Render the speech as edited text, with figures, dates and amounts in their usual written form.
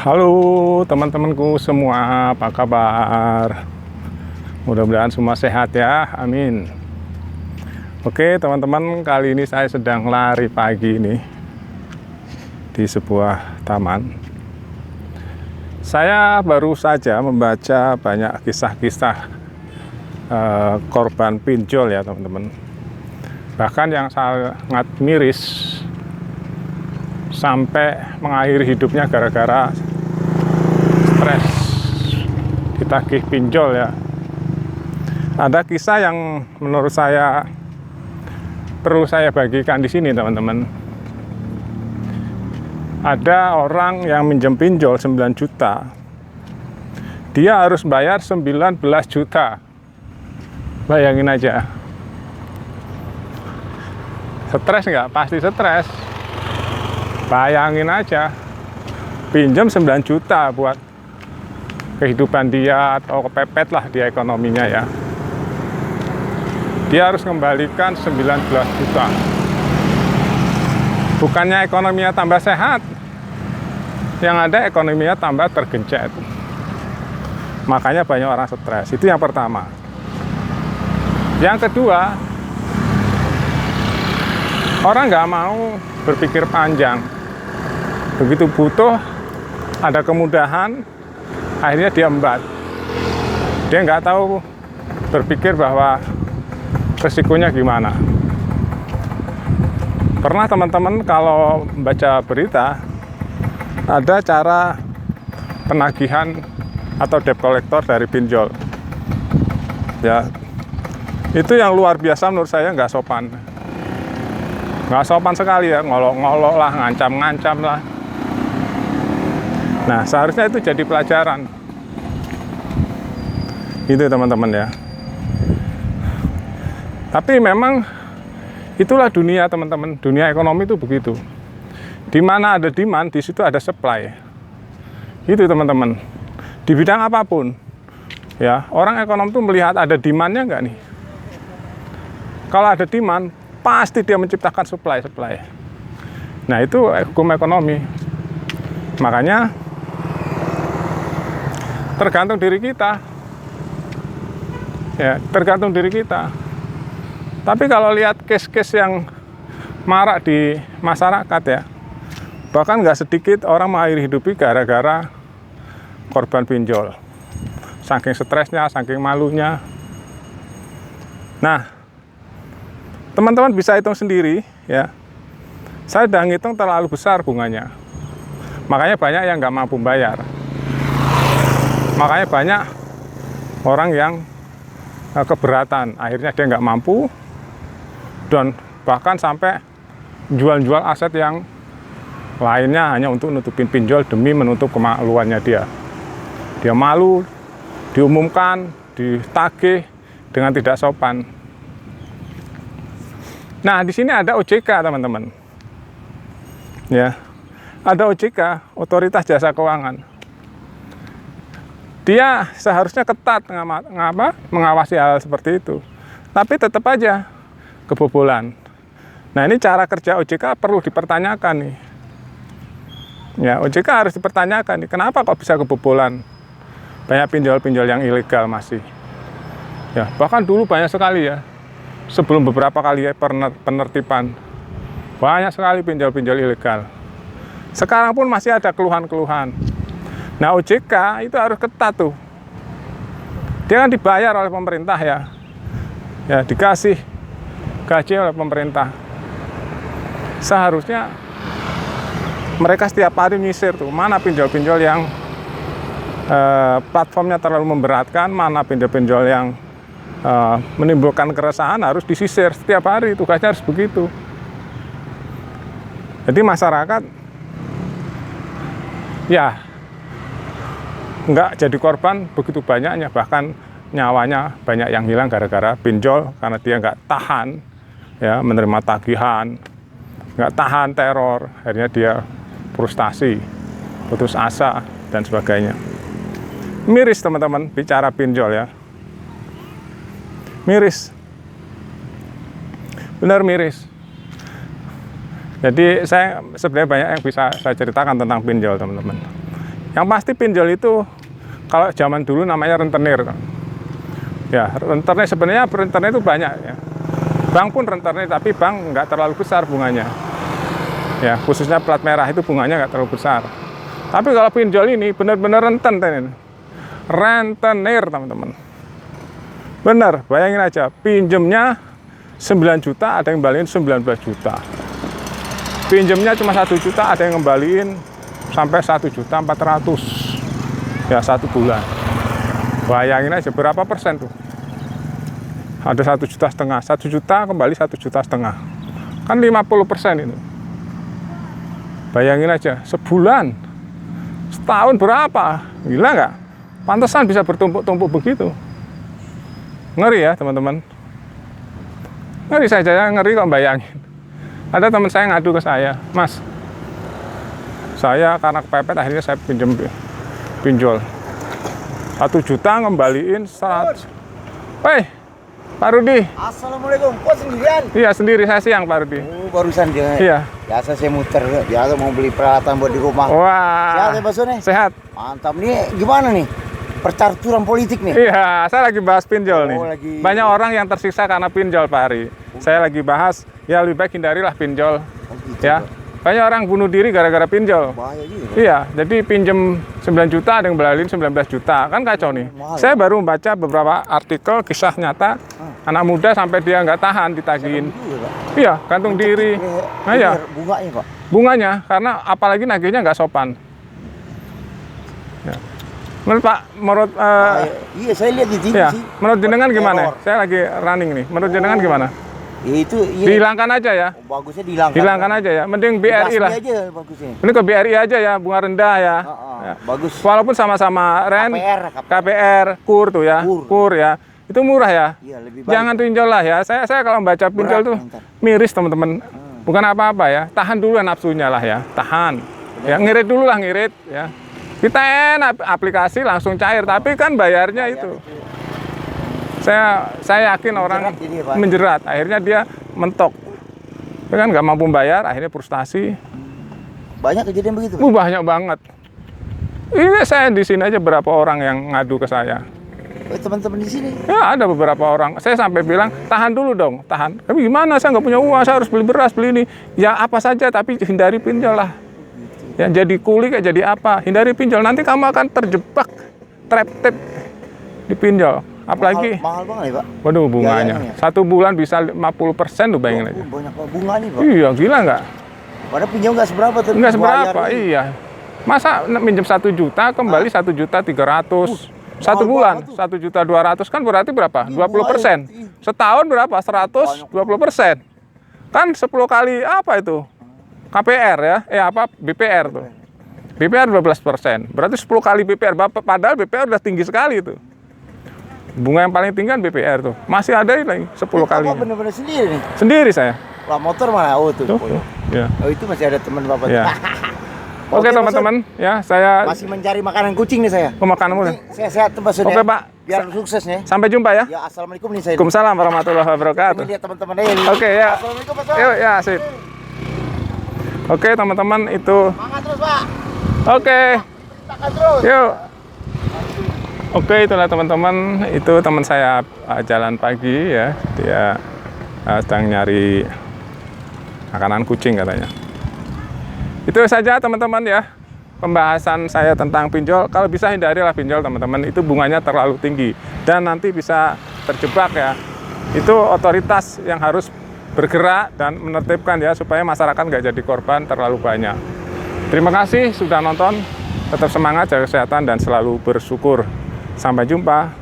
Halo teman-temanku semua, apa kabar? Mudah-mudahan semua sehat ya, amin. Oke teman-teman, kali ini saya sedang lari pagi ini di sebuah taman. Saya baru saja membaca banyak kisah-kisah korban pinjol ya teman-teman. Bahkan yang sangat miris, sampai mengakhiri hidupnya gara-gara stres ditagih pinjol ya. Ada kisah yang menurut saya perlu saya bagikan di sini teman-teman. Ada orang yang minjem pinjol 9 juta. Dia harus bayar 19 juta. Bayangin aja. Stres nggak? Pasti stres. Bayangin aja, pinjam 9 juta buat kehidupan dia atau kepepet lah dia ekonominya ya. Dia harus kembalikan 19 juta. Bukannya ekonominya tambah sehat, yang ada ekonominya tambah tergencet. Makanya banyak orang stres. Itu yang pertama. Yang kedua, orang nggak mau berpikir panjang. Begitu butuh, ada kemudahan, akhirnya dia embat. Dia nggak tahu berpikir bahwa resikonya gimana. Pernah teman-teman kalau membaca berita, ada cara penagihan atau debt collector dari pinjol. Ya, itu yang luar biasa menurut saya, nggak sopan. Nggak sopan sekali ya, ngolok-ngolok lah, ngancam-ngancam lah. Nah, seharusnya itu jadi pelajaran. Gitu teman-teman ya. Tapi memang itulah dunia teman-teman. Dunia ekonomi itu begitu. Di mana ada demand, di situ ada supply. Itu teman-teman. Di bidang apapun. Ya, orang ekonom tuh melihat ada demand-nya nggak nih? Kalau ada demand, pasti dia menciptakan supply. Nah, itu hukum ekonomi. Makanya tergantung diri kita. Ya, tergantung diri kita. Tapi kalau lihat case-case yang marak di masyarakat ya, bahkan nggak sedikit orang mengakhiri hidupi gara-gara korban pinjol. Saking stresnya, saking malunya. Nah, teman-teman bisa hitung sendiri ya. Saya udah ngitung terlalu besar bunganya. Makanya banyak yang nggak mampu bayar. Makanya banyak orang yang keberatan. Akhirnya dia nggak mampu. Dan bahkan sampai jual-jual aset yang lainnya hanya untuk nutupin pinjol demi menutup kemaluannya dia. Dia malu, diumumkan, ditagih dengan tidak sopan. Nah, di sini ada OJK, teman-teman. Ya. Ada OJK, Otoritas Jasa Keuangan. Dia seharusnya ketat mengawasi hal seperti itu. Tapi tetap aja kebobolan. Nah, ini cara kerja OJK perlu dipertanyakan nih. Ya, OJK harus dipertanyakan nih, kenapa kok bisa kebobolan? Banyak pinjol-pinjol yang ilegal masih. Ya, bahkan dulu banyak sekali ya. Sebelum beberapa kali penertiban, banyak sekali pinjol-pinjol ilegal. Sekarang pun masih ada keluhan-keluhan. Nah, OJK itu harus ketat tuh. Dia kan dibayar oleh pemerintah ya. Ya, dikasih gaji oleh pemerintah. Seharusnya mereka setiap hari nyisir tuh, mana pinjol-pinjol yang platformnya terlalu memberatkan, mana pinjol-pinjol yang menimbulkan keresahan, harus disisir setiap hari. Tugasnya harus begitu. Jadi masyarakat ya nggak jadi korban begitu banyaknya, bahkan nyawanya banyak yang hilang gara-gara pinjol karena dia nggak tahan ya menerima tagihan, nggak tahan teror, akhirnya dia frustasi, putus asa dan sebagainya. Miris teman-teman bicara pinjol ya. Miris. Benar miris. Jadi saya sebenarnya banyak yang bisa saya ceritakan tentang pinjol teman-teman. Yang pasti pinjol itu kalau zaman dulu namanya rentenir. Ya, rentenir sebenarnya rentenir itu banyak ya. Bank pun rentenir, tapi bank nggak terlalu besar bunganya. Ya, khususnya plat merah itu bunganya nggak terlalu besar. Tapi kalau pinjol ini benar-benar rentenir, teman-teman. Benar, bayangin aja, pinjemnya 9 juta, ada yang ngembaliin 19 juta. Pinjemnya cuma 1 juta, ada yang ngembaliin sampai 1.400.000. Ya, 1 bulan. Bayangin aja berapa persen tuh. Ada 1,5 juta, 1 juta kembali 1,5 juta. Kan 50% ini. Bayangin aja, sebulan, setahun berapa? Gila nggak? Pantesan bisa bertumpuk-tumpuk begitu. Ngeri ya teman-teman. Ngeri saja, ngeri kok bayangin. Ada teman saya ngadu ke saya, Mas, saya karena kepepet akhirnya saya pinjol 1 juta ngembaliin 100. Woi, Pak Rudi. Assalamualaikum. Kok sendirian? Iya sendiri, saya siang Pak Rudi. Oh, barusan dia. Iya. Biasa saya muter, biasa mau beli peralatan buat di rumah. Wah. Sehat ya Pak Sone? Sehat. Mantap. Nih gimana nih? Percaturan politik nih. Iya, saya lagi bahas pinjol nih. Lagi... Banyak orang yang tersiksa karena pinjol Pak Hari. Saya lagi bahas, ya lebih baik hindarilah pinjol. Gitu, Ya. Pak. Banyak orang bunuh diri gara-gara pinjol. Bahaya juga. Iya, jadi pinjem 9 juta ada yang balikin 19 juta. Kan kacau nih. Mahal. Saya baru membaca beberapa artikel kisah nyata anak muda sampai dia nggak tahan ditagihin. Iya, gantung diri. Nah ya, Bunganya Pak. bunganya karena apalagi nagihnya nggak sopan. Ya. Menurut Pak, Iya, saya lihat di TV ya, sih. menurut jenengan gimana? Teror. Saya lagi running nih. Menurut jenengan gimana? Ya itu iya. Dihilangkan aja ya. Bagusnya dihilangkan. Hilangkan aja ya. Mending BRI lah. Dibasmi aja bagusnya. Ini ke BRI aja ya, bunga rendah ya. Ya. Bagus. Walaupun sama-sama KPR, KUR tuh ya, KUR ya, itu murah ya. Iya, lebih baik. Jangan pinjol lah ya. Saya kalau baca pinjol tuh miris teman-teman. Bukan apa-apa ya. Tahan dulu nafsunya lah ya. Tahan. Ya ngirit dulu lah ngirit ya. Kita enak aplikasi langsung cair, tapi kan bayarnya itu. Saya yakin orang menjerat, akhirnya dia mentok. Dia kan nggak mampu bayar, akhirnya frustasi. Banyak kejadian begitu. Banyak banget. Ini saya di sini aja berapa orang yang ngadu ke saya. Teman-teman di sini. Ya ada beberapa orang. Saya sampai bilang tahan dulu dong, tahan. Tapi gimana? Saya nggak punya uang, saya harus beli beras, beli ini. Ya apa saja, tapi hindari pinjol lah. Ya jadi kuli kayak jadi apa? Hindari pinjol. Nanti kamu akan terjebak trap-tip di pinjol. Apalagi mahal banget ya Pak. Waduh bunganya. Biayanya. 1 bulan bisa 50% tuh bayangin aja. Banyak bunganya Pak. Iya gila nggak? Padahal pinjam nggak seberapa tuh. Nggak seberapa, iya. Masa minjem 1 juta kembali 1.300.000. 1 bulan 1.200.000 kan berarti berapa? 20%. Setahun berapa? 120%. Kan 10 kali apa itu? KPR ya? BPR tuh. BPR 12%. Berarti 10 kali BPR. Padahal BPR udah tinggi sekali itu. Bunga yang paling tinggi kan BPR tuh. Masih ada lagi 10 kali. Bapak benar-benar sendiri nih? Sendiri saya. Lah motor mana? Oh tuh. Ya. Oh itu masih ada teman Bapak. Ya. Oke teman-teman, ya saya masih mencari makanan kucing nih saya. Makanan mulu. Saya sehat tuh Pak Sun. Oke Pak. Biar sukses nih. Sampai jumpa ya. Ya assalamualaikum nih saya. Waalaikumsalam warahmatullahi wabarakatuh. Ini dia teman-teman aja nih. Oke ya. Assalamualaikum Pak Sun. Yuk ya sip. Oke teman-teman itu. Semangat terus Pak. Oke. Makan terus. Yuk. Oke itulah teman-teman, itu teman saya jalan pagi ya, dia sedang nyari makanan kucing katanya. Itu saja teman-teman ya, pembahasan saya tentang pinjol. Kalau bisa hindarilah pinjol teman-teman, itu bunganya terlalu tinggi dan nanti bisa terjebak ya. Itu otoritas yang harus bergerak dan menertibkan ya, supaya masyarakat nggak jadi korban terlalu banyak. Terima kasih sudah nonton, tetap semangat, jaga kesehatan dan selalu bersyukur. Sampai jumpa.